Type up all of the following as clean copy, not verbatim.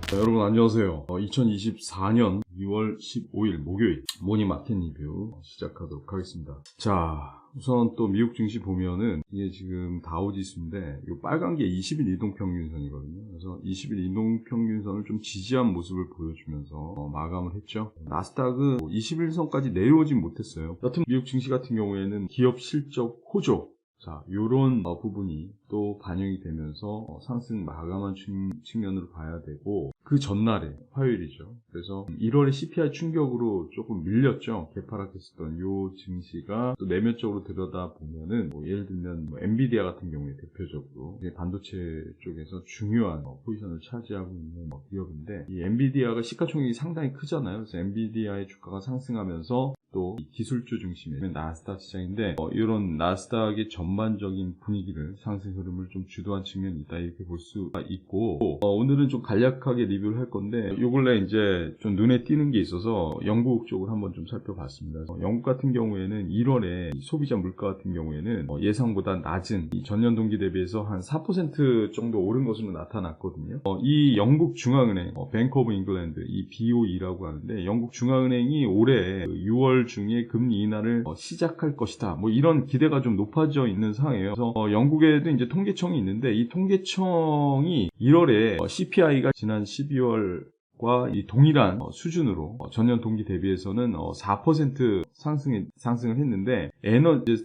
자, 여러분 안녕하세요. 2024년 6월 15일 목요일 모닝 마켓 리뷰 시작하도록 하겠습니다. 자, 우선 또 미국 증시 보면은 이게 지금 다우지수인데 이 빨간 게 20일 이동평균선이거든요. 그래서 20일 이동평균선을 좀 지지한 모습을 보여주면서 마감을 했죠. 나스닥은 21선까지 내려오진 못했어요. 여튼 미국 증시 같은 경우에는 기업 실적 호조, 자, 요런 부분이 또 반영이 되면서 상승 마감한 측면으로 봐야 되고, 그 전날에 화요일이죠. 그래서 1월에 CPI 충격으로 조금 밀렸죠. 개파락했었던 요 증시가 또 내면적으로 들여다보면은 예를 들면 엔비디아 같은 경우에 대표적으로 반도체 쪽에서 중요한 포지션을 차지하고 있는 기업인데, 이 엔비디아가 시가총액이 상당히 크잖아요. 그래서 엔비디아의 주가가 상승하면서 또 기술주 중심의 나스닥 시장인데, 이런 나스닥의 전반적인 분위기를, 상승 흐름을 좀 주도한 측면이 있다, 이렇게 볼 수가 있고, 오늘은 좀 간략하게 리뷰를 할 건데, 요 근래 이제 좀 눈에 띄는 게 있어서 영국 쪽을 한번 좀 살펴봤습니다. 영국 같은 경우에는 1월에 소비자 물가 같은 경우에는 예상보다 낮은, 전년 동기 대비해서 한 4% 정도 오른 것으로 나타났거든요. 이 영국 중앙은행, 뱅크 오브 잉글랜드, 이 BOE라고 하는데, 영국 중앙은행이 올해 6월 중에 금리 인하를 시작할 것이다, 뭐 이런 기대가 좀 높아져 있는 상황이에요. 그래서 영국에도 이제 통계청이 있는데, 이 통계청이 1월에 CPI가 지난 12월과 이 동일한 수준으로 전년 동기 대비해서는 4% 상승을 했는데,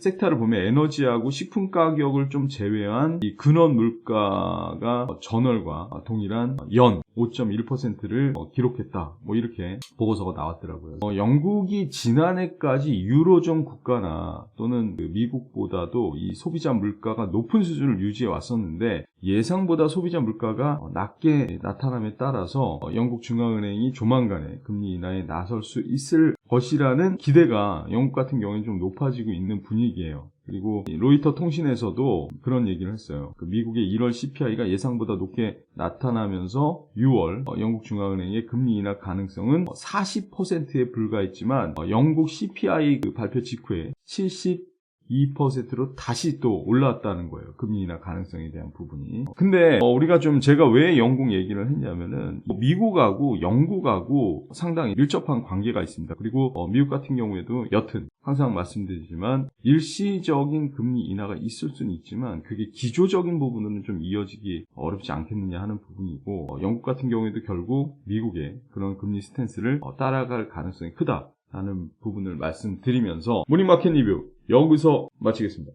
섹터를 보면 에너지하고 식품 가격을 좀 제외한 이 근원 물가가 전월과 동일한 연 5.1%를 기록했다, 뭐 이렇게 보고서가 나왔더라고요. 영국이 지난해까지 유로존 국가나 또는 미국보다도 이 소비자 물가가 높은 수준을 유지해 왔었는데, 예상보다 소비자 물가가 낮게 나타남에 따라서 영국 중앙은행이 조만간에 금리 인하에 나설 수 있을 것이라는 기대가 영국 같은 경우에는 좀 높아지고 있는 분위기예요. 그리고 로이터 통신에서도 그런 얘기를 했어요. 미국의 1월 CPI가 예상보다 높게 나타나면서 6월 영국 중앙은행의 금리 인하 가능성은 40%에 불과했지만, 영국 CPI 발표 직후에 72%로 다시 또 올라왔다는 거예요. 금리 인하 가능성에 대한 부분이. 근데 우리가 좀, 제가 왜 영국 얘기를 했냐면은 미국하고 영국하고 상당히 밀접한 관계가 있습니다. 그리고 미국 같은 경우에도 여튼 항상 말씀드리지만 일시적인 금리 인하가 있을 수는 있지만 그게 기조적인 부분은 좀 이어지기 어렵지 않겠느냐 하는 부분이고, 영국 같은 경우에도 결국 미국의 그런 금리 스탠스를 따라갈 가능성이 크다 하는 부분을 말씀드리면서 모닝마켓 리뷰 여기서 마치겠습니다.